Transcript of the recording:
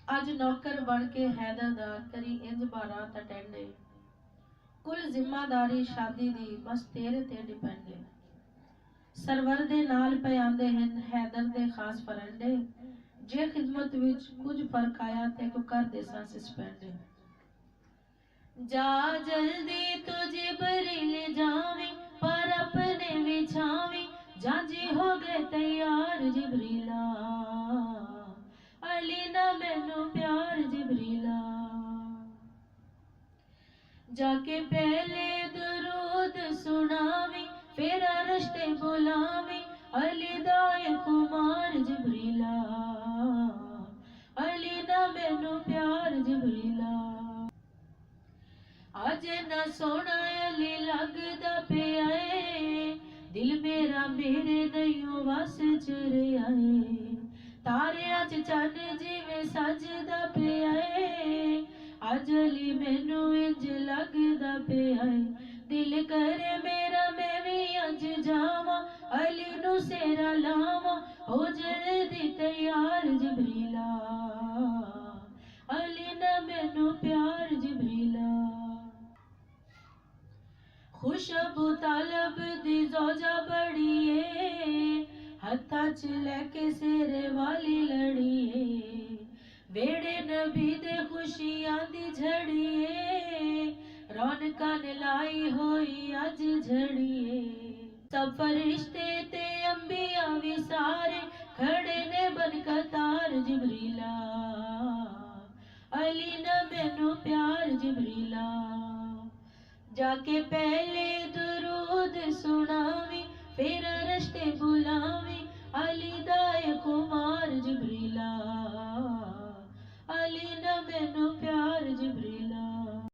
अज नौकर बन के हैदर दा करी इंज बारात अटेंडे। कुल जिम्मेदारी शादी दी बस तेरे ते डिपेंड है। सरवर दे नाल पे आंदे हन हैदर दे खास फरंडे। जे खिदमत विच कुछ फर्क आया ते को कर देसा सस्पेंड। जा जल्दी तो जिबरील जावी पर अपने बिछावी। जाजी हो गए तैयार जिबरीला अली ना मैनू प्यार जिबरीला। जाके पहले दुरूद सुनावी फिर रश्ते बुलावी। अली दाए कुमार जिबरीला अली ना मैनू प्यार जिबरीला। आज ना सोना अली लगदा पिया है। दिल मेरा मेरे नहीं वस चर आए। तारे अज चन जिवें सजदा पिया है। अज अली मैनू इंज लगदा पिया है। दिल करे मेरा मैं भी अज जावा अली नू सेरा लावा। हो जल्दी तैयार जिबरीला अली ना मैनू प्यार जिबरीला। खुशबू तालब दी जोजा बड़िए हथा च लेके सेरे वाली लड़िए। वेड़े नबी दे खुशियां दी झड़िए रौनकां ने लाई होई अज झड़िए। सब फरिश्ते ते अंबिया भी सारे खड़े ने बन कतार जिबरीला अली ना मैनू प्यार जिबरीला। जाके पहले दुरूद सुनावी फिर रश्ते बुलावी। अली दाए कुमार जिबरीला अली ना मैनू प्यार